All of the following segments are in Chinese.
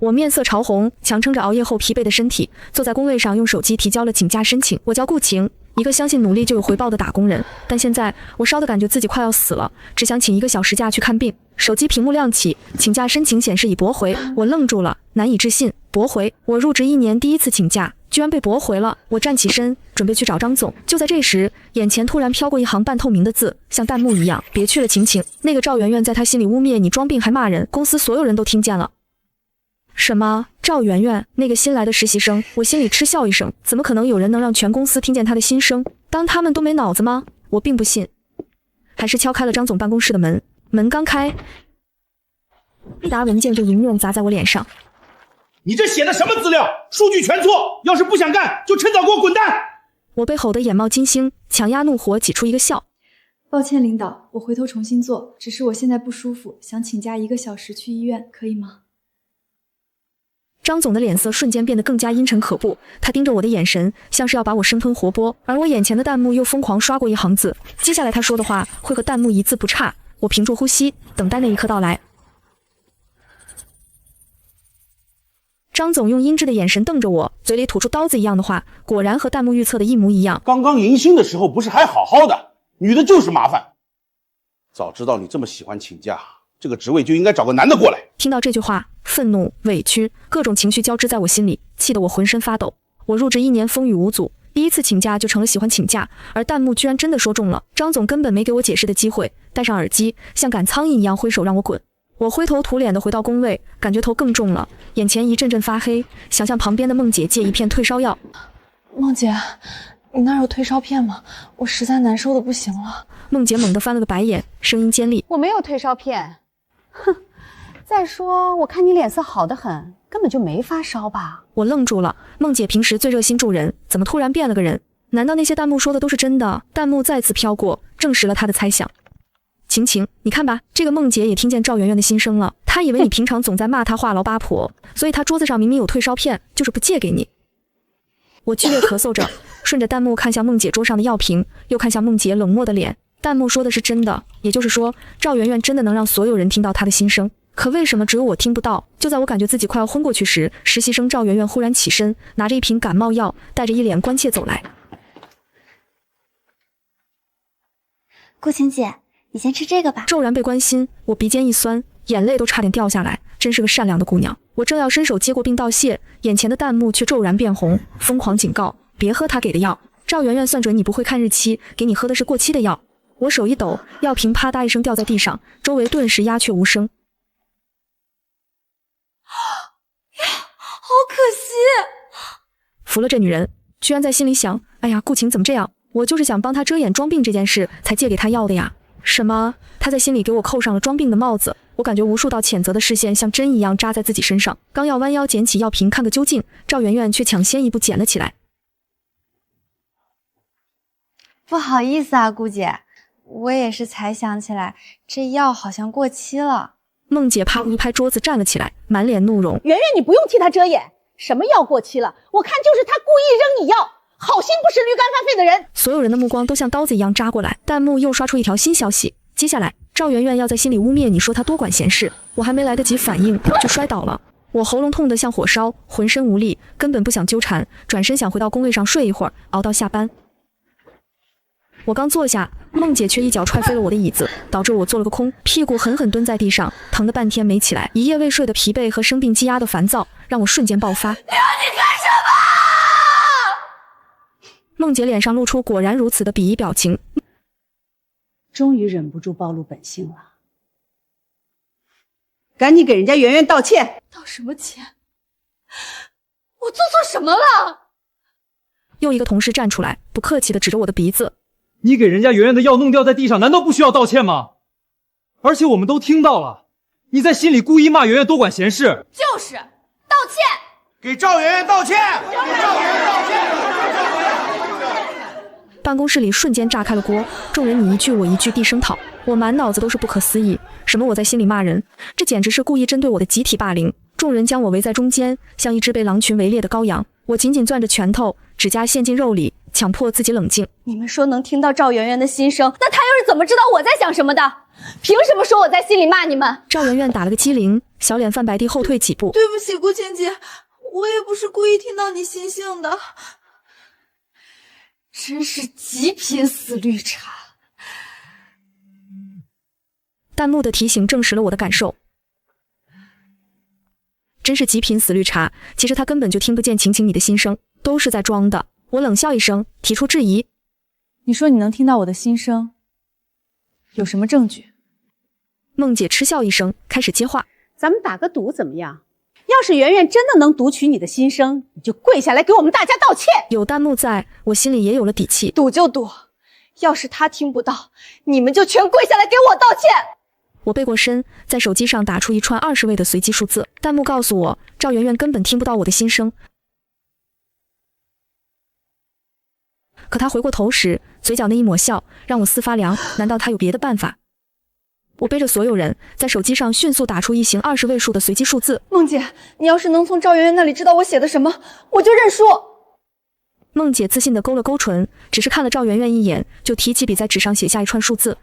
我面色潮红，强撑着熬夜后疲惫的身体，坐在工位上用手机提交了请假申请。我叫顾晴，一个相信努力就有回报的打工人，但现在我烧的感觉自己快要死了，只想请1个小时假去看病。手机屏幕亮起，请假申请显示已驳回。我愣住了，难以置信，驳回？我入职1年第一次请假，居然被驳回了。我站起身，准备去找张总。就在这时，眼前突然飘过一行半透明的字，像弹幕一样：别去了，晴晴。那个赵媛媛在他心里污蔑你装病还骂人，公司所有人都听见了。什么？赵媛媛，那个新来的实习生？我心里嗤笑一声，怎么可能有人能让全公司听见他的心声？当他们都没脑子吗？我并不信，还是敲开了张总办公室的门。门刚开，一沓文件就迎面砸在我脸上。你这写的什么资料？数据全错！要是不想干，就趁早给我滚蛋！我被吼得眼冒金星，强压怒火挤出一个笑。抱歉领导，我回头重新做，只是我现在不舒服，想请假1个小时去医院，可以吗？张总的脸色瞬间变得更加阴沉可怖，他盯着我的眼神像是要把我生吞活剥，而我眼前的弹幕又疯狂刷过一行字，接下来他说的话会和弹幕一字不差。我屏住呼吸，等待那一刻到来。张总用阴鸷的眼神瞪着我，嘴里吐出刀子一样的话，果然和弹幕预测的一模一样。刚刚迎新的时候不是还好好的，女的就是麻烦。早知道你这么喜欢请假，这个职位就应该找个男的过来。听到这句话，愤怒、委屈，各种情绪交织在我心里，气得我浑身发抖。我入职1年风雨无阻，第一次请假就成了喜欢请假，而弹幕居然真的说中了。张总根本没给我解释的机会，戴上耳机，像赶苍蝇一样挥手让我滚。我灰头土脸的回到工位，感觉头更重了，眼前一阵阵发黑，想向旁边的梦姐借一片退烧药。梦姐，你那儿有退烧片吗？我实在难受的不行了。梦姐猛地翻了个白眼，声音尖利：我没有退烧片。哼，再说我看你脸色好得很，根本就没发烧吧？我愣住了，梦姐平时最热心助人，怎么突然变了个人？难道那些弹幕说的都是真的？弹幕再次飘过，证实了他的猜想。晴晴，你看吧，这个梦姐也听见赵媛媛的心声了。她以为你平常总在骂她话痨八婆，所以她桌子上明明有退烧片，就是不借给你。我剧烈咳嗽着，顺着弹幕看向梦姐桌上的药瓶，又看向梦姐冷漠的脸。弹幕说的是真的，也就是说，赵媛媛真的能让所有人听到她的心声。可为什么只有我听不到？就在我感觉自己快要昏过去时，实习生赵媛媛忽然起身，拿着一瓶感冒药，带着一脸关切走来。顾晴姐，你先吃这个吧。骤然被关心，我鼻尖一酸，眼泪都差点掉下来。真是个善良的姑娘。我正要伸手接过并道谢，眼前的弹幕却骤然变红，疯狂警告：别喝他给的药。赵媛媛算准你不会看日期，给你喝的是过期的药。我手一抖，药瓶啪嗒一声掉在地上，周围顿时鸦雀无声。好可惜。服了这女人，居然在心里想：哎呀，顾晴怎么这样？我就是想帮她遮掩装病这件事，才借给她药的呀。什么？她在心里给我扣上了装病的帽子。我感觉无数道谴责的视线像针一样扎在自己身上，刚要弯腰捡起药瓶看个究竟，赵媛媛却抢先一步捡了起来。不好意思啊，顾姐，我也是才想起来，这药好像过期了。梦姐啪一拍桌子站了起来，满脸怒容。媛媛，你不用替她遮掩，什么药过期了？我看就是她故意扔你药，好心不识驴肝发肺的人。所有人的目光都像刀子一样扎过来，弹幕又刷出一条新消息。接下来，赵媛媛要在心里污蔑你说她多管闲事，我还没来得及反应就摔倒了。我喉咙痛得像火烧，浑身无力，根本不想纠缠，转身想回到工位上睡一会儿，熬到下班。我刚坐下，梦姐却一脚踹飞了我的椅子，导致我坐了个空，屁股狠狠蹲在地上，疼得半天没起来。一夜未睡的疲惫和生病积压的烦躁，让我瞬间爆发。你干什么？梦姐脸上露出果然如此的鄙夷表情。终于忍不住暴露本性了，赶紧给人家媛媛道歉。道什么歉？我做错什么了？又一个同事站出来，不客气地指着我的鼻子。你给人家媛媛的药弄掉在地上，难道不需要道歉吗？而且我们都听到了，你在心里故意骂媛媛多管闲事。就是道歉，给赵媛媛道歉，给赵媛媛道歉。办公室里瞬间炸开了锅，众人你一句我一句地声讨，我满脑子都是不可思议。什么我在心里骂人，这简直是故意针对我的集体霸凌。众人将我围在中间，像一只被狼群围猎的羔羊。我紧紧攥着拳头，指甲陷进肉里，强迫自己冷静。你们说能听到赵媛媛的心声，那她又是怎么知道我在想什么的？凭什么说我在心里骂你们？赵媛媛打了个激灵，小脸泛白地后退几步。对不起，顾晴姐，我也不是故意听到你心性的。真是极品死绿茶。弹幕的提醒证实了我的感受。真是极品死绿茶，其实他根本就听不见晴晴你的心声，都是在装的。我冷笑一声，提出质疑。你说你能听到我的心声，有什么证据？梦姐嗤笑一声，开始接话。咱们打个赌怎么样？要是圆圆真的能读取你的心声，你就跪下来给我们大家道歉。有弹幕在，我心里也有了底气。赌就赌，要是他听不到，你们就全跪下来给我道歉。我背过身，在手机上打出一串20位的随机数字。弹幕告诉我，赵媛媛根本听不到我的心声。可她回过头时，嘴角那一抹笑让我似发凉。难道她有别的办法？我背着所有人，在手机上迅速打出一行20位数的随机数字。梦姐，你要是能从赵媛媛那里知道我写的什么，我就认输。梦姐自信地勾了勾唇，只是看了赵媛媛一眼，就提起笔在纸上写下一串数字。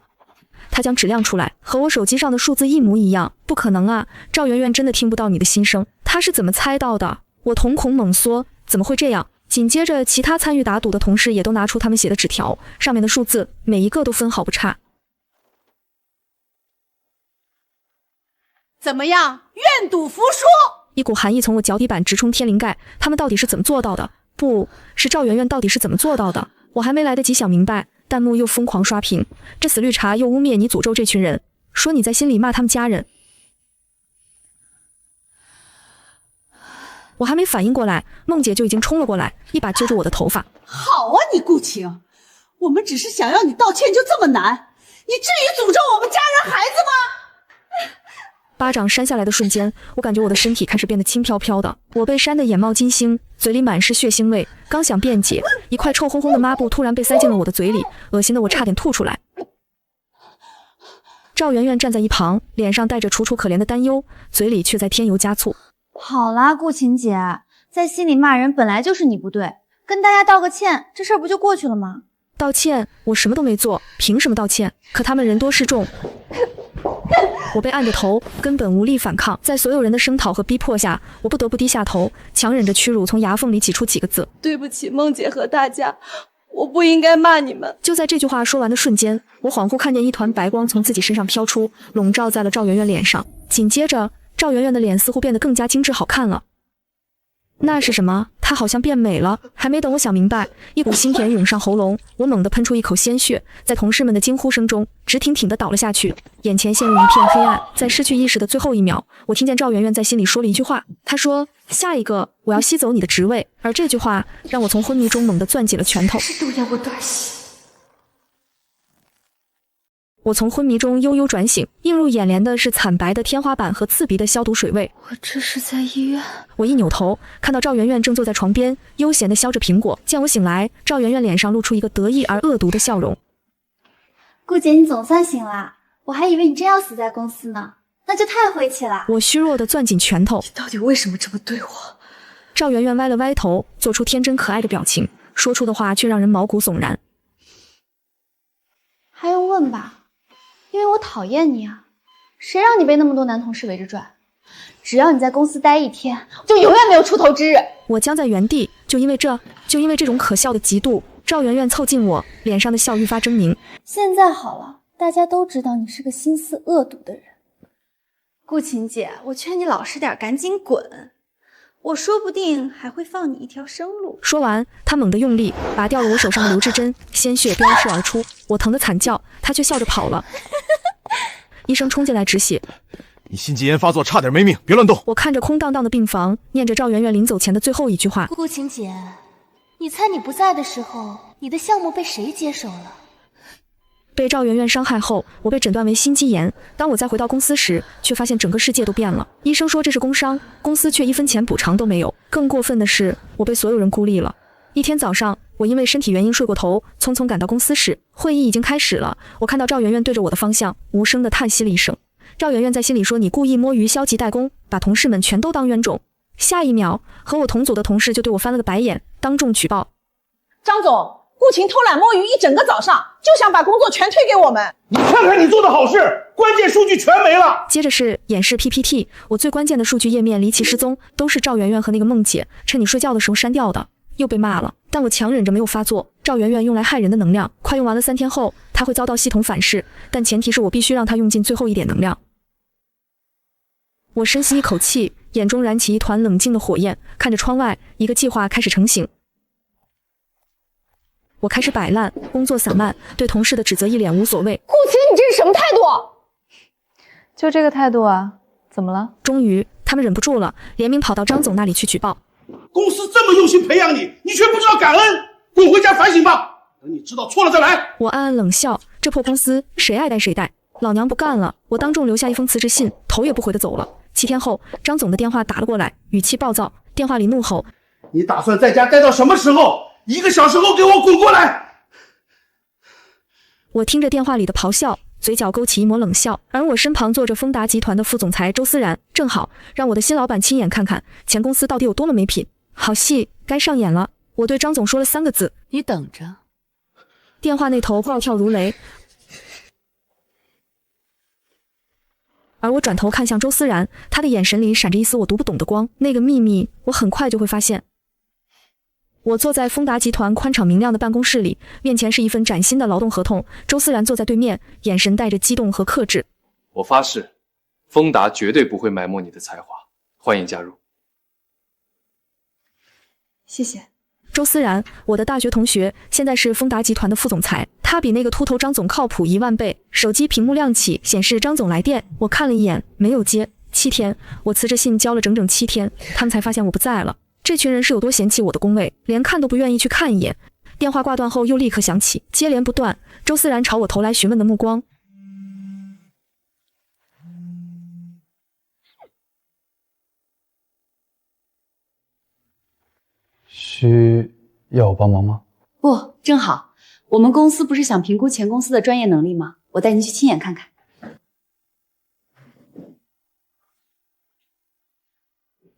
她将纸亮出来，和我手机上的数字一模一样。不可能啊，赵媛媛真的听不到你的心声，她是怎么猜到的？我瞳孔猛缩，怎么会这样？紧接着，其他参与打赌的同事也都拿出他们写的纸条，上面的数字每一个都分毫不差。怎么样？愿赌服输！一股寒意从我脚底板直冲天灵盖，他们到底是怎么做到的？不是赵媛媛到底是怎么做到的？我还没来得及想明白，弹幕又疯狂刷屏，这死绿茶又污蔑你，诅咒这群人，说你在心里骂他们家人。我还没反应过来，梦姐就已经冲了过来，一把揪住我的头发。好啊，你顾晴，我们只是想要你道歉，就这么难？你至于诅咒我们家人孩子吗？巴掌扇下来的瞬间，我感觉我的身体开始变得轻飘飘的，我被扇得眼冒金星，嘴里满是血腥味，刚想辩解，一块臭烘烘的抹布突然被塞进了我的嘴里，恶心的我差点吐出来。赵媛媛站在一旁，脸上带着楚楚可怜的担忧，嘴里却在添油加醋。好啦，顾晴姐，在心里骂人本来就是你不对，跟大家道个歉，这事儿不就过去了吗？道歉？我什么都没做，凭什么道歉？可他们人多势众，我被按着头，根本无力反抗。在所有人的声讨和逼迫下，我不得不低下头，强忍着屈辱从牙缝里挤出几个字：对不起，梦姐和大家，我不应该骂你们。就在这句话说完的瞬间，我恍惚看见一团白光从自己身上飘出，笼罩在了赵媛媛脸上。紧接着，赵媛媛的脸似乎变得更加精致好看了。那是什么？她好像变美了。还没等我想明白，一股腥甜涌上喉咙，我猛地喷出一口鲜血，在同事们的惊呼声中，直挺挺地倒了下去，眼前陷入一片黑暗。在失去意识的最后一秒，我听见赵媛媛在心里说了一句话，她说：“下一个，我要吸走你的职位。”而这句话让我从昏迷中猛地攥紧了拳头。我从昏迷中悠悠转醒，映入眼帘的是惨白的天花板和刺鼻的消毒水味。我这是在医院。我一扭头，看到赵媛媛正坐在床边，悠闲地削着苹果。见我醒来，赵媛媛脸上露出一个得意而恶毒的笑容。顾姐，你总算醒了，我还以为你真要死在公司呢，那就太晦气了。我虚弱地攥紧拳头。你到底为什么这么对我？赵媛媛歪了歪头，做出天真可爱的表情，说出的话却让人毛骨悚然。还用问吧？因为我讨厌你啊！谁让你被那么多男同事围着转？只要你在公司待一天，就永远没有出头之日。我僵在原地，就因为这种可笑的嫉妒。赵媛媛凑近我，脸上的笑愈发狰狞。现在好了，大家都知道你是个心思恶毒的人。顾晴姐，我劝你老实点，赶紧滚！我说不定还会放你一条生路。说完，他猛地用力拔掉了我手上的留置针，鲜血飙射而出，我疼得惨叫，他却笑着跑了。医生冲进来止血。你心肌炎发作，差点没命，别乱动。我看着空荡荡的病房，念着赵媛媛临走前的最后一句话。顾晴姐，你猜你不在的时候，你的项目被谁接手了？被赵媛媛伤害后，我被诊断为心肌炎。当我再回到公司时，却发现整个世界都变了。医生说这是工伤，公司却1分钱补偿都没有。更过分的是，我被所有人孤立了。一天早上，我因为身体原因睡过头，匆匆赶到公司时，会议已经开始了。我看到赵媛媛对着我的方向，无声地叹息了一声。赵媛媛在心里说：“你故意摸鱼，消极怠工，把同事们全都当冤种。”下一秒，和我同组的同事就对我翻了个白眼，当众举报。张总，顾顾晴偷懒摸鱼一整个早上，就想把工作全推给我们。你看看你做的好事，关键数据全没了。接着是演示 PPT， 我最关键的数据页面离奇失踪，都是赵媛媛和那个梦姐趁你睡觉的时候删掉的，又被骂了。但我强忍着没有发作。赵媛媛用来害人的能量，快用完了3天后，她会遭到系统反噬，但前提是我必须让她用尽最后一点能量。我深吸一口气，眼中燃起一团冷静的火焰，看着窗外，一个计划开始成型。我开始摆烂，工作散漫，对同事的指责一脸无所谓。顾晴，你这是什么态度？就这个态度啊？怎么了？终于，他们忍不住了，联名跑到张总那里去举报。公司这么用心培养你，你却不知道感恩，滚回家反省吧。等你知道错了再来。我暗暗冷笑，这破公司谁爱带谁带，老娘不干了。我当众留下一封辞职信，头也不回的走了。7天后，张总的电话打了过来，语气暴躁，电话里怒吼：你打算在家待到什么时候？1个小时后给我滚过来！我听着电话里的咆哮，嘴角勾起一抹冷笑，而我身旁坐着丰达集团的副总裁周思然，正好让我的新老板亲眼看看前公司到底有多么没品。好戏该上演了，我对张总说了3个字：你等着。电话那头暴跳如雷，而我转头看向周思然，他的眼神里闪着一丝我读不懂的光。那个秘密我很快就会发现。我坐在丰达集团宽敞明亮的办公室里，面前是一份崭新的劳动合同。周思然坐在对面，眼神带着激动和克制。我发誓，丰达绝对不会埋没你的才华，欢迎加入。谢谢。周思然，我的大学同学，现在是丰达集团的副总裁，他比那个秃头张总靠谱10000倍。手机屏幕亮起，显示张总来电，我看了一眼，没有接。7天，我辞职信交了整整7天，他们才发现我不在了。这群人是有多嫌弃我的工位，连看都不愿意去看一眼。电话挂断后又立刻响起，接连不断，周思然朝我投来询问的目光。需要我帮忙吗？不，正好，我们公司不是想评估前公司的专业能力吗？我带您去亲眼看看。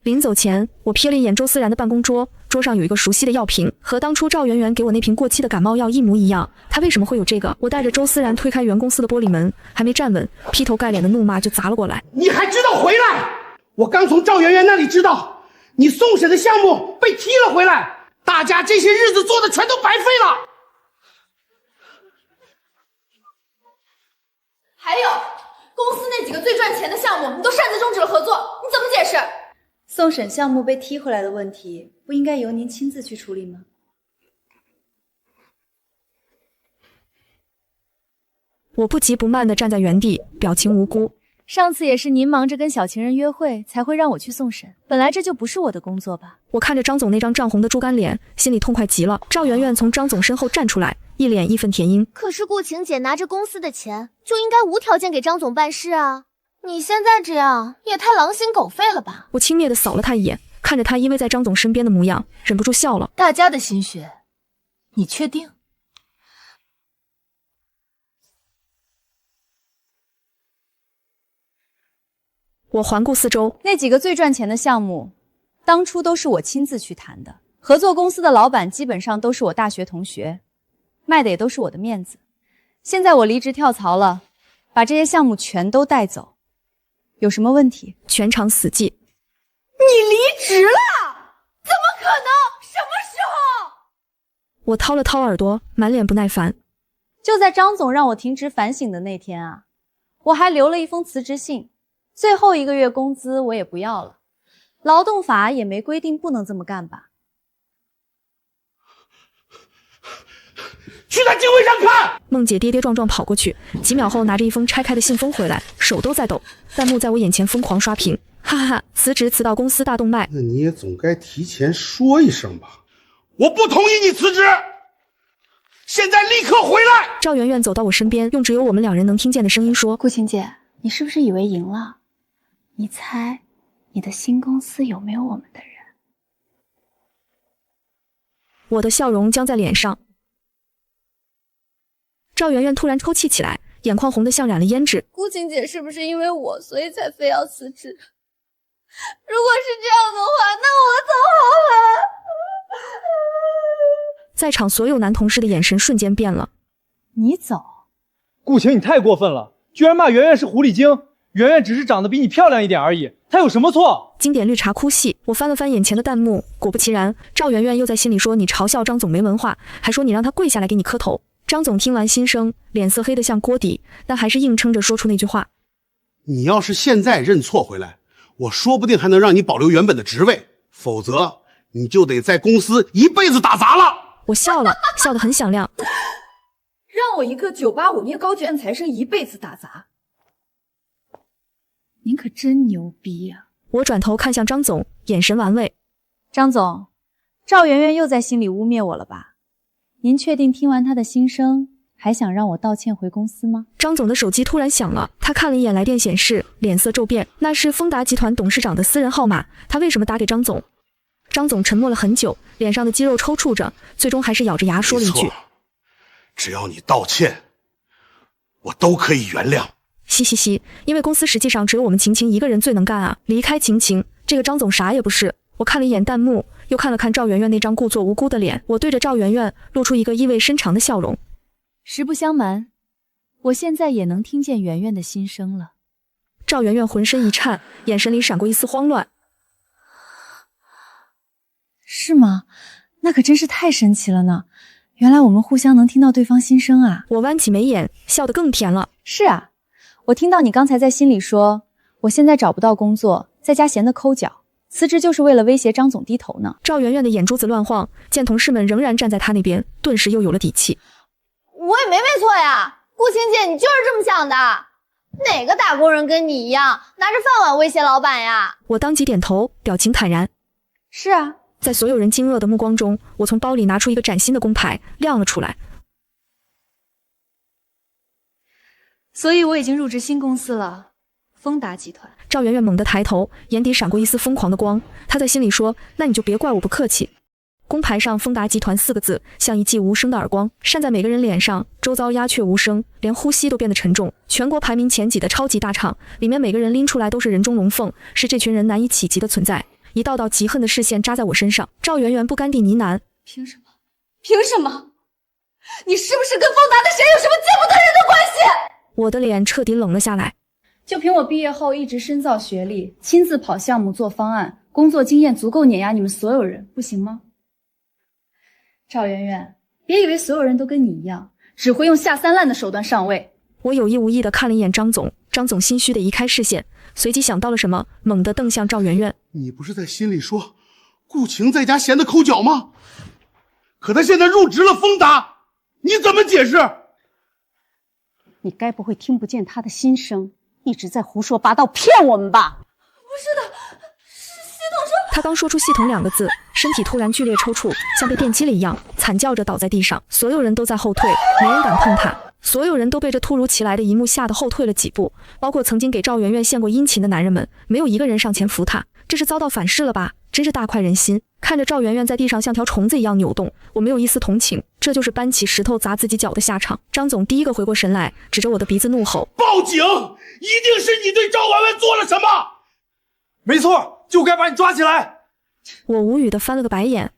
临走前，我瞥了一眼周思然的办公桌，桌上有一个熟悉的药瓶，和当初赵媛媛给我那瓶过期的感冒药一模一样。她为什么会有这个？我带着周思然推开原公司的玻璃门，还没站稳，劈头盖脸的怒骂就砸了过来。你还知道回来？我刚从赵媛媛那里知道，你送审的项目被踢了回来，大家这些日子做的全都白费了。还有，公司那几个最赚钱的项目，你都擅自终止了合作，你怎么解释？送审项目被踢回来的问题，不应该由您亲自去处理吗？我不急不慢地站在原地，表情无辜。上次也是您忙着跟小情人约会，才会让我去送审。本来这就不是我的工作吧？我看着张总那张涨红的猪肝脸，心里痛快极了。赵媛媛从张总身后站出来，一脸义愤填膺。可是顾晴姐拿着公司的钱，就应该无条件给张总办事啊！你现在这样也太狼心狗肺了吧！我轻蔑地扫了他一眼，看着他依偎在张总身边的模样，忍不住笑了。大家的心血，你确定？我环顾四周，那几个最赚钱的项目，当初都是我亲自去谈的。合作公司的老板基本上都是我大学同学，卖的也都是我的面子。现在我离职跳槽了，把这些项目全都带走。有什么问题？全场死寂。你离职了？怎么可能？什么时候？我掏了掏耳朵，满脸不耐烦。就在张总让我停职反省的那天啊，我还留了一封辞职信，最后1个月工资我也不要了。劳动法也没规定不能这么干吧？去他机会上看。梦姐跌跌撞撞跑过去，几秒后拿着一封拆开的信封回来，手都在抖。弹幕在我眼前疯狂刷屏，哈哈哈！辞职辞到公司大动脉。那你也总该提前说一声吧。我不同意你辞职，现在立刻回来！赵媛媛走到我身边，用只有我们2人能听见的声音说：“顾晴姐，你是不是以为赢了？你猜，你的新公司有没有我们的人？”我的笑容僵在脸上。赵媛媛突然抽泣起来，眼眶红得像染了胭脂。顾晴姐是不是因为我，所以才非要辞职？如果是这样的话，那我走好了。在场所有男同事的眼神瞬间变了。你走？顾晴，你太过分了，居然骂圆圆是狐狸精。圆圆只是长得比你漂亮一点而已，她有什么错？经典绿茶哭戏。我翻了翻眼前的弹幕，果不其然，赵圆圆又在心里说你嘲笑张总没文化，还说你让他跪下来给你磕头。张总听完心生，脸色黑得像锅底，但还是硬撑着说出那句话：你要是现在认错回来，我说不定还能让你保留原本的职位，否则你就得在公司一辈子打杂了。我笑了，笑得很响亮。让我一个985叶高级材生一辈子打杂，您可真牛逼呀！我转头看向张总，眼神玩味。张总，赵圆圆又在心里污蔑我了吧？您确定听完她的心声，还想让我道歉回公司吗？张总的手机突然响了，他看了一眼来电显示，脸色骤变，那是丰达集团董事长的私人号码，他为什么打给张总？张总沉默了很久，脸上的肌肉抽搐着，最终还是咬着牙说了一句：只要你道歉，我都可以原谅。嘻嘻嘻，因为公司实际上只有我们晴晴一个人最能干啊！离开晴晴，这个张总啥也不是。我看了一眼弹幕，又看了看赵圆圆那张故作无辜的脸，我对着赵圆圆露出一个意味深长的笑容。实不相瞒，我现在也能听见圆圆的心声了。赵圆圆浑身一颤，眼神里闪过一丝慌乱。是吗？那可真是太神奇了呢！原来我们互相能听到对方心声啊！我弯起眉眼，笑得更甜了。是啊，我听到你刚才在心里说，我现在找不到工作，在家闲得抠脚，辞职就是为了威胁张总低头呢。赵圆圆的眼珠子乱晃，见同事们仍然站在她那边，顿时又有了底气。我也没错呀，顾晴姐，你就是这么想的。哪个打工人跟你一样，拿着饭碗威胁老板呀？我当即点头，表情坦然。是啊。在所有人惊愕的目光中，我从包里拿出一个崭新的工牌，亮了出来。所以我已经入职新公司了，丰达集团。赵圆圆猛地抬头，眼底闪过一丝疯狂的光。她在心里说：“那你就别怪我不客气。”工牌上“丰达集团”4个字像一记无声的耳光，扇在每个人脸上，周遭鸦雀无声，连呼吸都变得沉重。全国排名前几的超级大厂，里面每个人拎出来都是人中龙凤，是这群人难以企及的存在。一道道嫉恨的视线扎在我身上，赵圆圆不甘地呢喃：“凭什么？凭什么？你是不是跟丰达的谁有什么见不得人的关系？”我的脸彻底冷了下来。就凭我毕业后一直深造学历，亲自跑项目做方案，工作经验足够碾压你们所有人，不行吗？赵圆圆，别以为所有人都跟你一样，只会用下三滥的手段上位。我有意无意地看了一眼张总，张总心虚地移开视线，随即想到了什么，猛地瞪向赵圆圆。你不是在心里说顾晴在家闲得抠脚吗？可他现在入职了丰达，你怎么解释？你该不会听不见他的心声，一直在胡说八道骗我们吧？不是的，是系统说。他刚说出系统2个字，身体突然剧烈抽搐，像被电击了一样，惨叫着倒在地上。所有人都在后退，没人敢碰他。所有人都被这突如其来的一幕吓得后退了几步，包括曾经给赵圆圆献过殷勤的男人们，没有一个人上前扶他。这是遭到反噬了吧？真是大快人心。看着赵圆圆在地上像条虫子一样扭动，我没有一丝同情，这就是搬起石头砸自己脚的下场。张总第一个回过神来，指着我的鼻子怒吼：“报警！一定是你对赵婉婉做了什么！”没错，就该把你抓起来。我无语地翻了个白眼。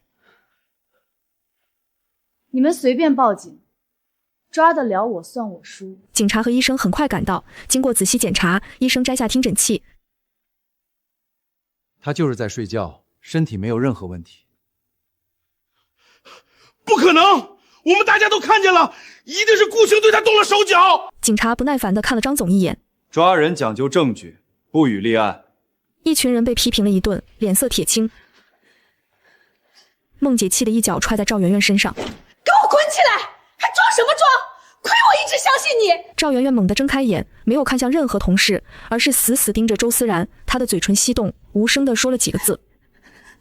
你们随便报警，抓得了我算我输。警察和医生很快赶到，经过仔细检查，医生摘下听诊器。他就是在睡觉，身体没有任何问题。不可能！我们大家都看见了，一定是顾晴对他动了手脚。警察不耐烦地看了张总一眼。抓人讲究证据，不予立案。一群人被批评了一顿，脸色铁青。孟姐气得一脚踹在赵圆圆身上：“给我滚起来！还装什么装？亏我一直相信你！”赵圆圆猛地睁开眼，没有看向任何同事，而是死死盯着周思然。她的嘴唇翕动，无声地说了几个字。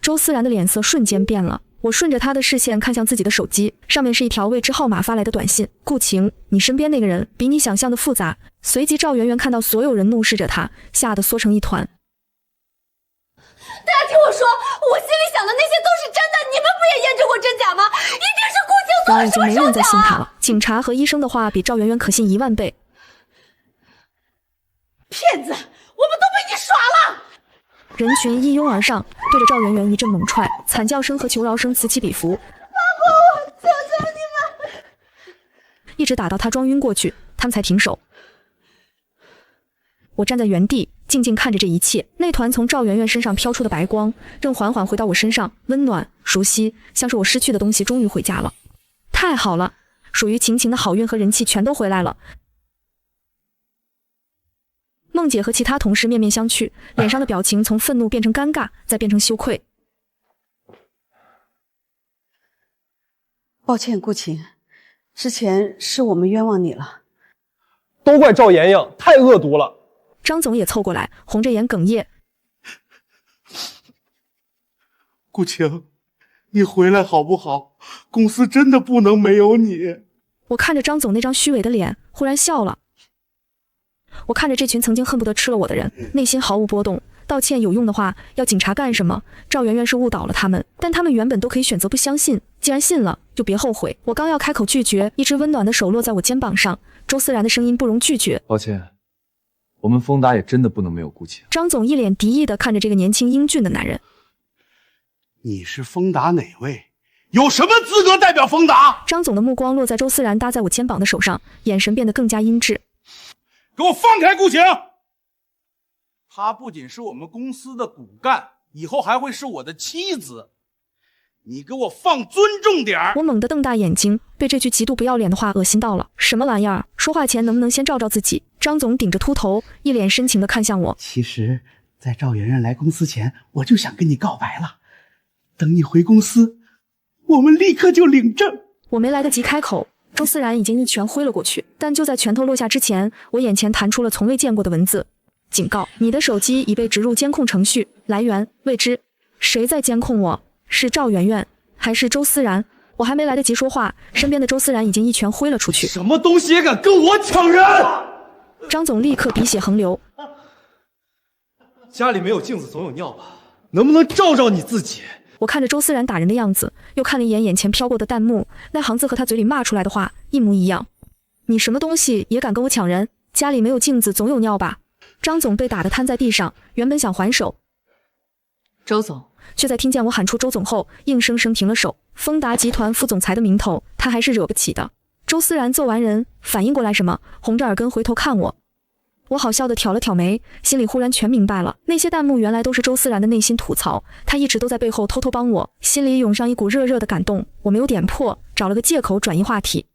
周思然的脸色瞬间变了。我顺着他的视线看向自己的手机，上面是一条未知号码发来的短信：“顾晴，你身边那个人比你想象的复杂。”随即赵圆圆看到所有人怒视着他，吓得缩成一团。大家听我说，我心里想的那些都是真的，你们不也验证过真假吗？一定是顾晴做了什么手脚啊！然而已经没人在信他了。警察和医生的话比赵圆圆可信10000倍。骗子，我们都被你耍了！人群一拥而上，对着赵圆圆一阵猛踹，惨叫声和求饶声此起彼伏。放过我，求一直打到他装晕过去，他们才停手。我站在原地，静静看着这一切。那团从赵媛媛身上飘出的白光，正缓缓回到我身上，温暖、熟悉，像是我失去的东西终于回家了。太好了，属于晴晴的好运和人气全都回来了。梦姐和其他同事面面相觑，脸上的表情从愤怒变成尴尬，再变成羞愧。抱歉，顾晴，之前是我们冤枉你了。都怪赵妍妍，太恶毒了。张总也凑过来，红着眼哽咽。顾晴，你回来好不好？公司真的不能没有你。我看着张总那张虚伪的脸，忽然笑了。我看着这群曾经恨不得吃了我的人，内心毫无波动。道歉有用的话，要警察干什么？赵媛媛是误导了他们，但他们原本都可以选择不相信，既然信了，就别后悔。我刚要开口拒绝，一只温暖的手落在我肩膀上，周思然的声音不容拒绝。抱歉，我们丰达也真的不能没有顾晴。张总一脸敌意地看着这个年轻英俊的男人。你是丰达哪位？有什么资格代表丰达？张总的目光落在周思然搭在我肩膀的手上，眼神变得更加阴鸷。给我放开顾晴！她不仅是我们公司的骨干，以后还会是我的妻子。你给我放尊重点儿！我猛地瞪大眼睛，被这句极度不要脸的话恶心到了。什么玩意儿？说话前能不能先照照自己？张总顶着秃头，一脸深情地看向我。其实，在赵媛媛来公司前，我就想跟你告白了。等你回公司，我们立刻就领证。我没来得及开口，周思然已经一拳挥了过去，但就在拳头落下之前，我眼前弹出了从未见过的文字：警告，你的手机已被植入监控程序，来源未知。谁在监控我？是赵媛媛还是周思然？我还没来得及说话，身边的周思然已经一拳挥了出去。什么东西也敢跟我抢人？张总立刻鼻血横流。家里没有镜子总有尿吧？能不能照照你自己？我看着周思然打人的样子，又看了一眼眼前飘过的弹幕，那行字和他嘴里骂出来的话一模一样。你什么东西也敢跟我抢人？家里没有镜子总有尿吧？张总被打得瘫在地上，原本想还手，周总却在听见我喊出周总后，硬生生停了手。丰达集团副总裁的名头，他还是惹不起的。周思然揍完人，反应过来什么，红着耳根回头看我。我好笑的挑了挑眉，心里忽然全明白了，那些弹幕原来都是周思然的内心吐槽，他一直都在背后偷偷帮我，心里涌上一股热热的感动。我没有点破，找了个借口转移话题。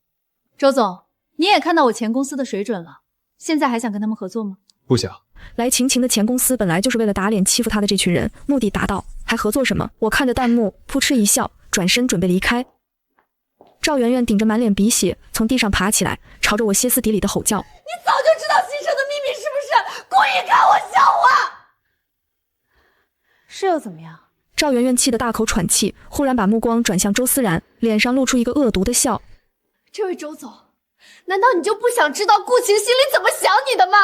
周总，你也看到我前公司的水准了，现在还想跟他们合作吗？不想。来晴晴的前公司本来就是为了打脸欺负他的这群人，目的达到，还合作什么？我看着弹幕，扑哧一笑，转身准备离开。赵媛媛顶着满脸鼻血从地上爬起来，朝着我歇斯底里的吼叫：你早就知道新生的秘密是不是？故意开我笑话？是又怎么样？赵媛媛气得大口喘气，忽然把目光转向周思然，脸上露出一个恶毒的笑。这位周总，难道你就不想知道顾晴心里怎么想你的吗？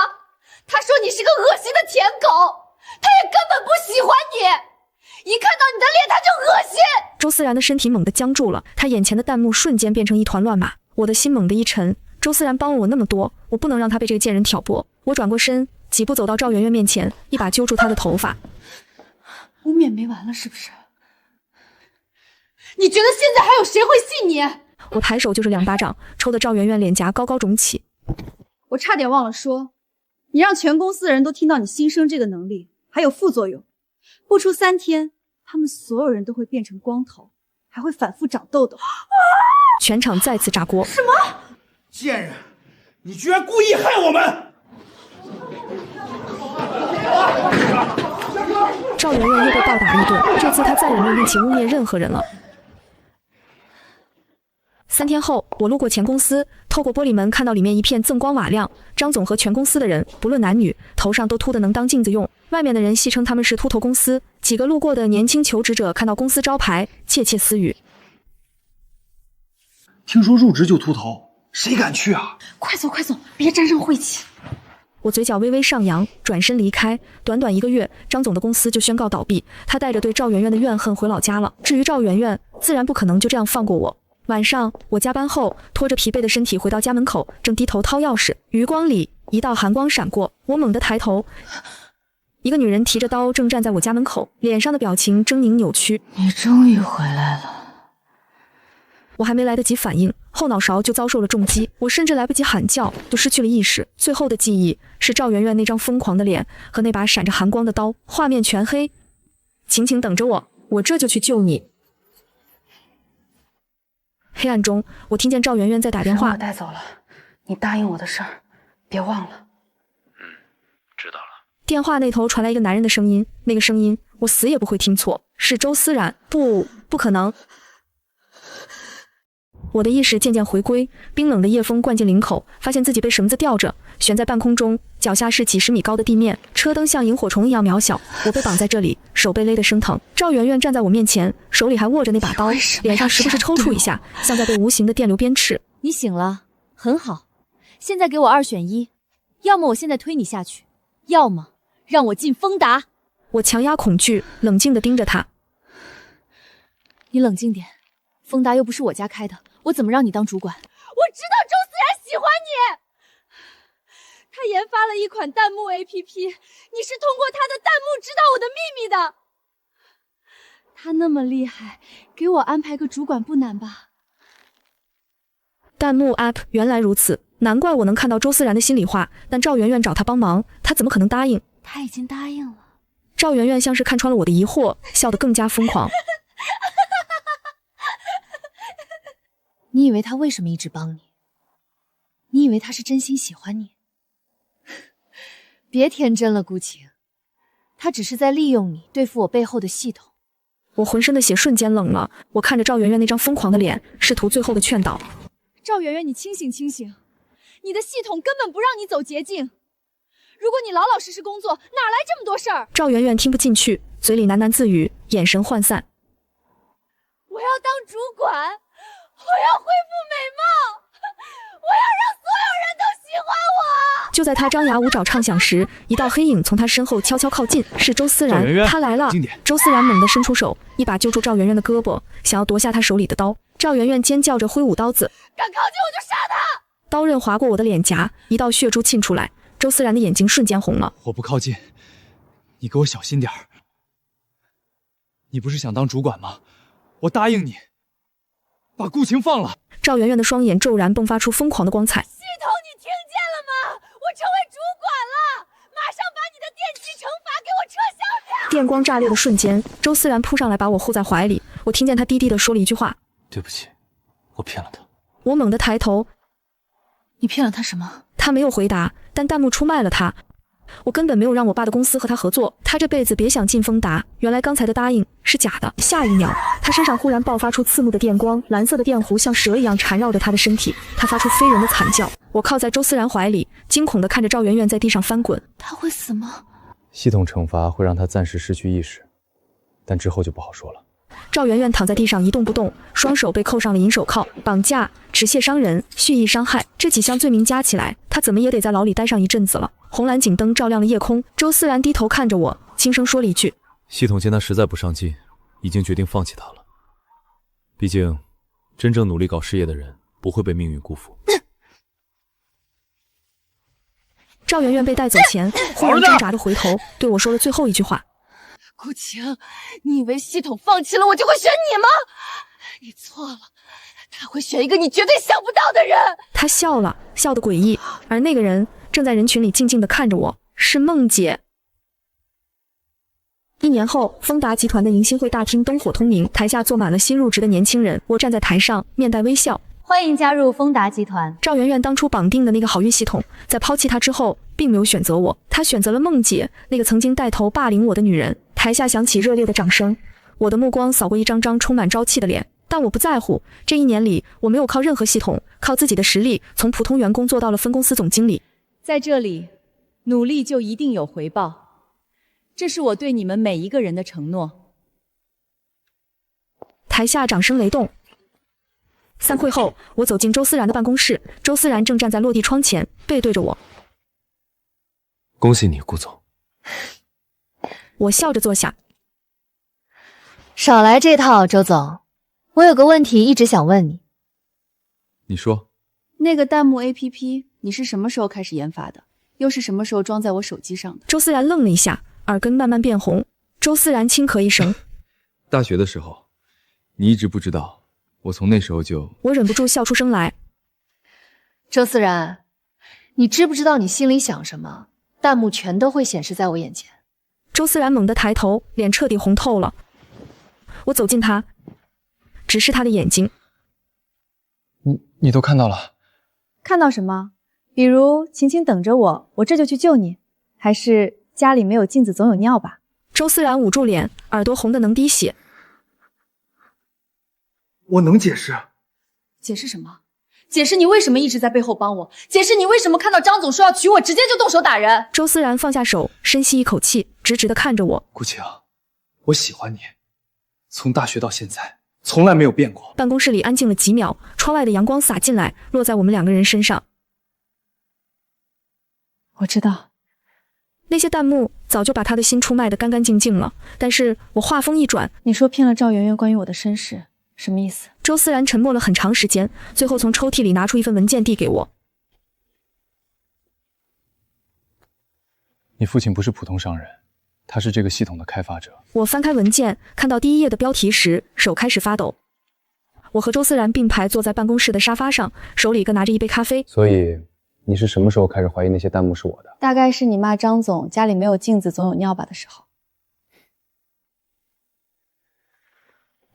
他说你是个恶心的舔狗，他也根本不喜欢你，一看到你的脸他就恶心。周思然的身体猛地僵住了，他眼前的弹幕瞬间变成一团乱麻，我的心猛地一沉。周思然帮了我那么多，我不能让他被这个贱人挑拨。我转过身，几步走到赵媛媛面前，一把揪住她的头发。污蔑没完了是不是？你觉得现在还有谁会信你？我抬手就是2巴掌，抽得赵媛媛脸颊高高肿起。我差点忘了说，你让全公司的人都听到你新生这个能力，还有副作用，不出3天，他们所有人都会变成光头，还会反复长痘痘。全场再次炸锅。什么？贱人，你居然故意害我们！赵媛媛又被暴打一顿，这次她再也没有力气污蔑任何人了。3天后，我路过前公司，透过玻璃门看到里面一片锃光瓦亮，张总和全公司的人，不论男女，头上都秃得能当镜子用。外面的人戏称他们是秃头公司，几个路过的年轻求职者看到公司招牌，窃窃私语。听说入职就秃头，谁敢去啊？快走快走，别沾上晦气。我嘴角微微上扬，转身离开。短短1个月，张总的公司就宣告倒闭，他带着对赵媛媛的怨恨回老家了。至于赵媛媛，自然不可能就这样放过我。晚上，我加班后拖着疲惫的身体回到家门口，正低头掏钥匙，余光里一道寒光闪过，我猛地抬头，一个女人提着刀正站在我家门口，脸上的表情狰狞扭曲。你终于回来了。我还没来得及反应，后脑勺就遭受了重击，我甚至来不及喊叫，就失去了意识。最后的记忆是赵媛媛那张疯狂的脸和那把闪着寒光的刀，画面全黑。晴晴等着我，我这就去救你。黑暗中，我听见赵媛媛在打电话。我带走了，你答应我的事儿，别忘了。知道了。电话那头传来一个男人的声音，那个声音我死也不会听错，是周思然。不可能。我的意识渐渐回归，冰冷的夜风灌进领口，发现自己被绳子吊着，悬在半空中，脚下是几十米高的地面，车灯像萤火虫一样渺小。我被绑在这里，手被勒得生疼。赵媛媛站在我面前，手里还握着那把刀，脸上时不时抽搐一下，像在被无形的电流鞭笞。你醒了，很好。现在给我2选1，要么我现在推你下去，要么让我进丰达。我强压恐惧，冷静地盯着他。你冷静点，丰达又不是我家开的，我怎么让你当主管？我知道周思然喜欢你，他研发了一款弹幕 APP， 你是通过他的弹幕知道我的秘密的。他那么厉害，给我安排个主管不难吧？弹幕 App 原来如此，难怪我能看到周思然的心里话。但赵媛媛找他帮忙，他怎么可能答应？他已经答应了。赵媛媛像是看穿了我的疑惑，笑得更加疯狂。你以为他为什么一直帮你？你以为他是真心喜欢你？别天真了，顾晴，他只是在利用你对付我背后的系统。我浑身的血瞬间冷了，我看着赵媛媛那张疯狂的脸，试图最后的劝导。赵媛媛，你清醒清醒，你的系统根本不让你走捷径。如果你老老实实工作，哪来这么多事儿？赵媛媛听不进去，嘴里喃喃自语，眼神涣散。我要当主管，我要恢复美貌，我要让所有人都喜欢我。就在他张牙舞爪畅想时，一道黑影从他身后悄悄靠近，是周思然。他来了。周思然猛地伸出手，一把揪住赵媛媛的胳膊，想要夺下她手里的刀。赵媛媛尖叫着挥舞刀子，敢靠近我就杀他！刀刃划过我的脸颊，一道血珠沁出来。周思然的眼睛瞬间红了。我不靠近，你给我小心点儿。你不是想当主管吗？我答应你，把顾晴放了。赵媛媛的双眼骤然迸发出疯狂的光彩。系统，你听见了吗？我成为主管了，马上把你的电击惩罚给我撤销掉！电光炸裂的瞬间，周思然扑上来把我护在怀里。我听见他低低地说了一句话：“对不起，我骗了他。”我猛地抬头。你骗了他什么？他没有回答，但弹幕出卖了他。我根本没有让我爸的公司和他合作，他这辈子别想进丰达。原来刚才的答应是假的。下一秒，他身上忽然爆发出刺目的电光，蓝色的电弧像蛇一样缠绕着他的身体，他发出非人的惨叫。我靠在周思然怀里，惊恐地看着赵媛媛在地上翻滚。他会死吗？系统惩罚会让他暂时失去意识，但之后就不好说了。赵媛媛躺在地上一动不动，双手被扣上了银手铐，绑架、持械伤人、蓄意伤害，这几项罪名加起来，她怎么也得在牢里待上一阵子了。红蓝警灯照亮了夜空，周思然低头看着我，轻声说了一句：“系统见他实在不上进，已经决定放弃他了。毕竟，真正努力搞事业的人不会被命运辜负。”赵媛媛被带走前，忽然挣扎着回头，对我说了最后一句话。顾晴，你以为系统放弃了我就会选你吗？你错了，他会选一个你绝对想不到的人。他笑了，笑得诡异，而那个人正在人群里静静地看着我，是梦姐。1年后，丰达集团的迎新会大厅灯火通明，台下坐满了新入职的年轻人，我站在台上，面带微笑。欢迎加入丰达集团。赵媛媛当初绑定的那个好运系统，在抛弃她之后，并没有选择我，她选择了梦姐，那个曾经带头霸凌我的女人。台下响起热烈的掌声，我的目光扫过一张张充满朝气的脸，但我不在乎。这1年里，我没有靠任何系统，靠自己的实力，从普通员工做到了分公司总经理。在这里，努力就一定有回报，这是我对你们每一个人的承诺。台下掌声雷动。散会后，我走进周思然的办公室，周思然正站在落地窗前，背对着我。恭喜你，顾总。我笑着坐下。少来这套，周总，我有个问题一直想问你。你说。那个弹幕 APP 你是什么时候开始研发的？又是什么时候装在我手机上的？周思然愣了一下，耳根慢慢变红。周思然轻咳一声。大学的时候，你一直不知道，我从那时候就……我忍不住笑出声来。周思然，你知不知道你心里想什么？弹幕全都会显示在我眼前。周思然猛地抬头，脸彻底红透了。我走近他，直视他的眼睛。你都看到了？看到什么？比如晴晴等着我，我这就去救你，还是家里没有镜子总有尿吧？周思然捂住脸，耳朵红得能滴血。我能解释。解释什么？解释你为什么一直在背后帮我？解释你为什么看到张总说要娶我，直接就动手打人？周思然放下手，深吸一口气，直直地看着我。顾晴，我喜欢你，从大学到现在，从来没有变过。办公室里安静了几秒，窗外的阳光洒进来，落在我们两个人身上。我知道，那些弹幕早就把他的心出卖得干干净净了，但是我话锋一转，你说骗了赵媛媛关于我的身世，什么意思？周思然沉默了很长时间，最后从抽屉里拿出一份文件递给我。你父亲不是普通商人，他是这个系统的开发者。我翻开文件，看到第一页的标题时，手开始发抖。我和周思然并排坐在办公室的沙发上，手里各拿着一杯咖啡。所以你是什么时候开始怀疑那些弹幕是我的？大概是你骂张总家里没有镜子总有尿吧的时候。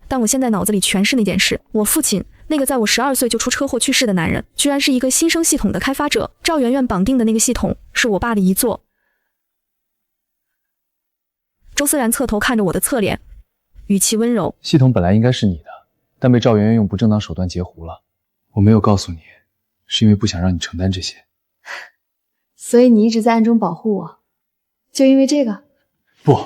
但我现在脑子里全是那件事，我父亲那个在我12岁就出车祸去世的男人，居然是一个新生系统的开发者。赵媛媛绑定的那个系统是我爸的遗作。周思然侧头看着我的侧脸，语气温柔。系统本来应该是你的，但被赵媛媛用不正当手段截胡了。我没有告诉你，是因为不想让你承担这些。所以你一直在暗中保护我，就因为这个？不，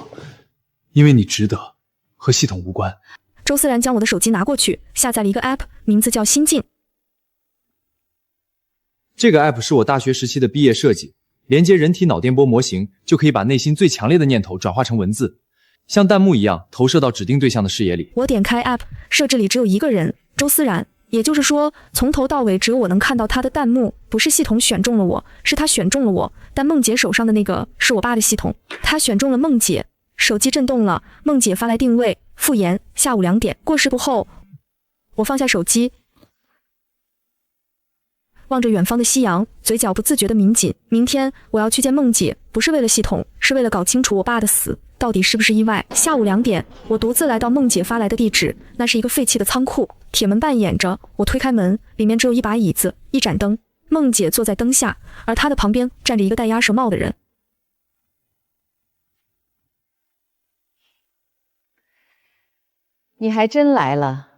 因为你值得，和系统无关。周思然将我的手机拿过去，下载了一个 app， 名字叫心境。这个 app 是我大学时期的毕业设计，连接人体脑电波模型，就可以把内心最强烈的念头转化成文字，像弹幕一样投射到指定对象的视野里。我点开 app， 设置里只有一个人，周思然，也就是说，从头到尾只有我能看到他的弹幕，不是系统选中了我，是他选中了我。但梦姐手上的那个是我爸的系统，他选中了梦姐。手机震动了，梦姐发来定位，复言下午2点。过10步后，我放下手机，望着远方的夕阳，嘴角不自觉地抿紧。明天我要去见梦姐，不是为了系统，是为了搞清楚我爸的死到底是不是意外。下午2点，我独自来到梦姐发来的地址，那是一个废弃的仓库，铁门半掩着。我推开门，里面只有一把椅子，一盏灯。梦姐坐在灯下，而她的旁边站着一个戴鸭舌帽的人。你还真来了，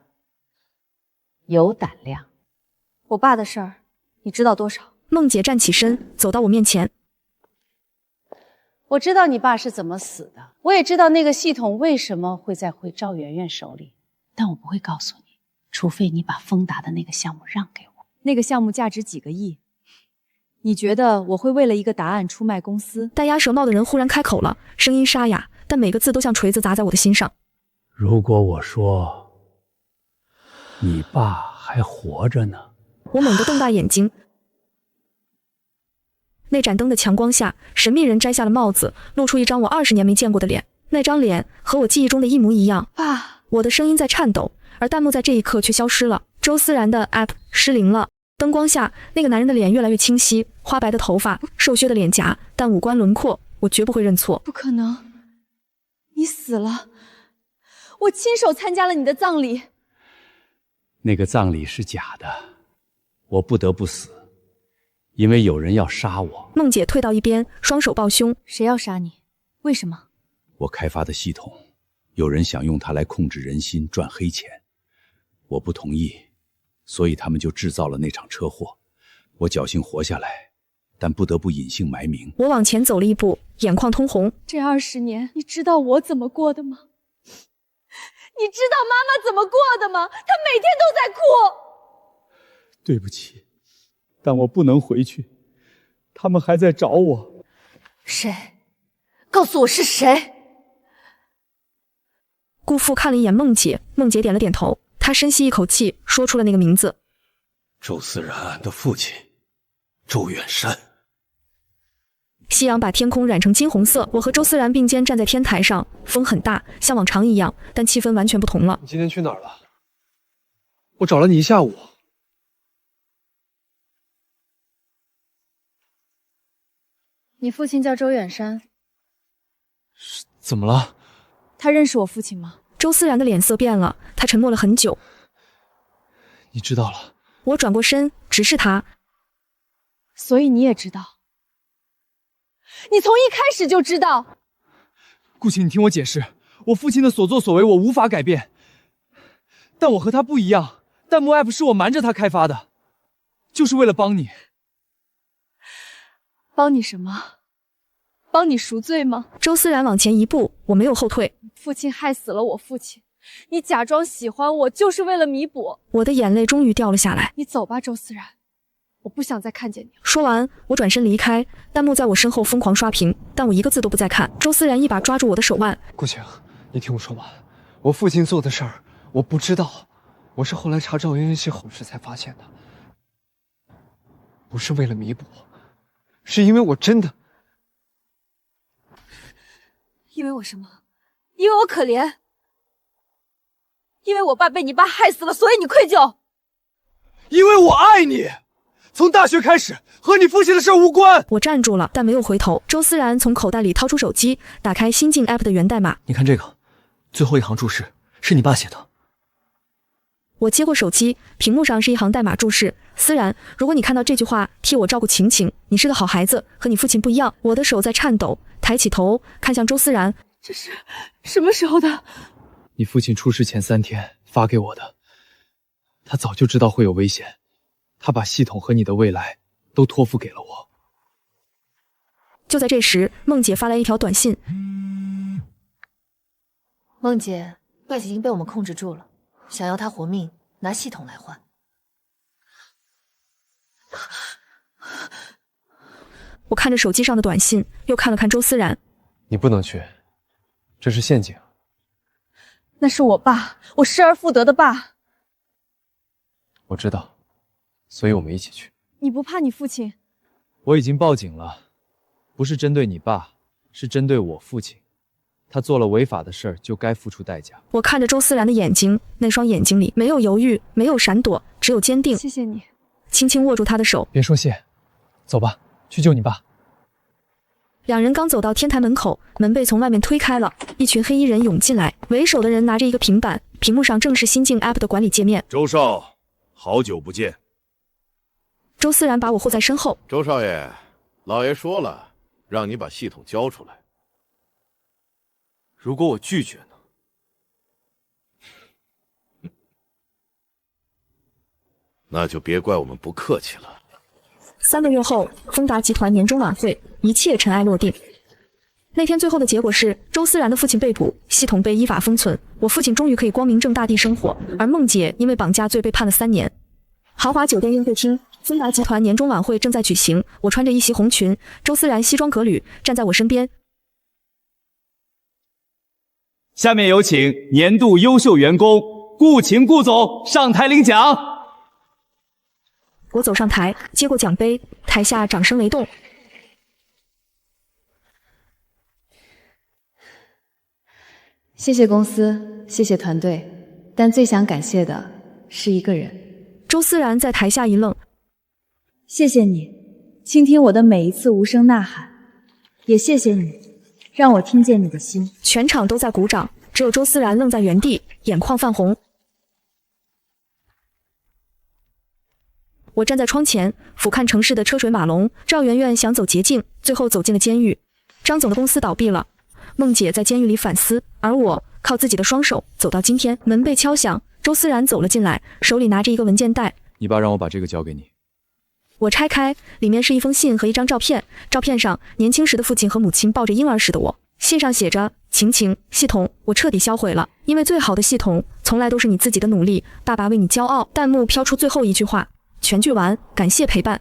有胆量。我爸的事儿，你知道多少？梦姐站起身，走到我面前。我知道你爸是怎么死的，我也知道那个系统为什么会在赵媛媛手里，但我不会告诉你，除非你把丰达的那个项目让给我。那个项目价值几个亿，你觉得我会为了一个答案出卖公司？戴鸭舌帽的人忽然开口了，声音沙哑，但每个字都像锤子砸在我的心上。如果我说你爸还活着呢？我猛地瞪大眼睛。那盏灯的强光下，神秘人摘下了帽子，露出一张我20年没见过的脸。那张脸和我记忆中的一模一样。爸，我的声音在颤抖，而弹幕在这一刻却消失了。周思然的 app 失灵了。灯光下，那个男人的脸越来越清晰，花白的头发，瘦削的脸颊，但五官轮廓，我绝不会认错。不可能，你死了。我亲手参加了你的葬礼。那个葬礼是假的，我不得不死，因为有人要杀我。梦姐退到一边，双手抱胸。谁要杀你？为什么？我开发的系统，有人想用它来控制人心，赚黑钱。我不同意，所以他们就制造了那场车祸。我侥幸活下来，但不得不隐姓埋名。我往前走了一步，眼眶通红。这20年，你知道我怎么过的吗？你知道妈妈怎么过的吗？她每天都在哭。对不起，但我不能回去，他们还在找我。谁？告诉我是谁？顾父看了一眼梦姐，梦姐点了点头。她深吸一口气，说出了那个名字：周思然的父亲，周远山。夕阳把天空染成金红色，我和周思然并肩站在天台上，风很大，像往常一样，但气氛完全不同了。你今天去哪儿了？我找了你一下午。你父亲叫周远山。怎么了？他认识我父亲吗？周思然的脸色变了，他沉默了很久。你知道了。我转过身，直视他。所以你也知道？你从一开始就知道。顾晴，你听我解释，我父亲的所作所为我无法改变，但我和他不一样，弹幕 app 是我瞒着他开发的，就是为了帮你。帮你什么？帮你赎罪吗？周思然往前一步，我没有后退。父亲害死了我父亲，你假装喜欢我就是为了弥补。我的眼泪终于掉了下来。你走吧，周思然，我不想再看见你了。说完，我转身离开，弹幕在我身后疯狂刷屏，但我一个字都不再看。周思然一把抓住我的手腕。顾晴，你听我说完，我父亲做的事儿我不知道，我是后来查赵媛媛系后事才发现的，不是为了弥补，是因为我真的。因为我什么？因为我可怜。因为我爸被你爸害死了，所以你愧疚。因为我爱你，从大学开始和你父亲的事无关。我站住了，但没有回头。周思然从口袋里掏出手机，打开新进 app 的源代码。你看这个，最后一行注释是你爸写的。我接过手机，屏幕上是一行代码注释：思然，如果你看到这句话，替我照顾晴晴，你是个好孩子，和你父亲不一样。我的手在颤抖，抬起头看向周思然。这是什么时候的？你父亲出事前3天发给我的。他早就知道会有危险，他把系统和你的未来都托付给了我。就在这时，梦姐发来一条短信：梦姐，怪已经被我们控制住了。想要他活命，拿系统来换。我看着手机上的短信，又看了看周思然。你不能去，这是陷阱。那是我爸，我失而复得的爸。我知道，所以我们一起去。你不怕你父亲？我已经报警了，不是针对你爸，是针对我父亲。他做了违法的事儿，就该付出代价。我看着周思然的眼睛，那双眼睛里没有犹豫，没有闪躲，只有坚定。谢谢你。轻轻握住他的手。别说谢，走吧，去救你爸。两人刚走到天台门口，门被从外面推开了，一群黑衣人涌进来，为首的人拿着一个平板，屏幕上正是新进 app 的管理界面。周少，好久不见。周思然把我护在身后。周少爷，老爷说了，让你把系统交出来。如果我拒绝呢那就别怪我们不客气了。3个月后，丰达集团年终晚会，一切尘埃落定。那天最后的结果是，周思然的父亲被捕，系统被依法封存，我父亲终于可以光明正大地生活，而梦姐因为绑架罪被判了3年。豪华酒店宴会厅，丰达集团年终晚会正在举行，我穿着一袭红裙，周思然西装革履站在我身边。下面有请年度优秀员工顾晴顾总上台领奖。我走上台，接过奖杯，台下掌声雷动。谢谢公司，谢谢团队，但最想感谢的是一个人。周思然在台下一愣。谢谢你，倾听我的每一次无声呐喊，也谢谢你，让我听见你的心。全场都在鼓掌，只有周思然愣在原地，眼眶泛红。我站在窗前，俯瞰城市的车水马龙。赵媛媛想走捷径，最后走进了监狱。张总的公司倒闭了，梦姐在监狱里反思，而我靠自己的双手走到今天。门被敲响，周思然走了进来，手里拿着一个文件袋。你爸让我把这个交给你。我拆开，里面是一封信和一张照片。照片上，年轻时的父亲和母亲抱着婴儿时的我。信上写着：晴晴，系统，我彻底销毁了，因为最好的系统从来都是你自己的努力，爸爸为你骄傲。弹幕飘出最后一句话。全剧完，感谢陪伴。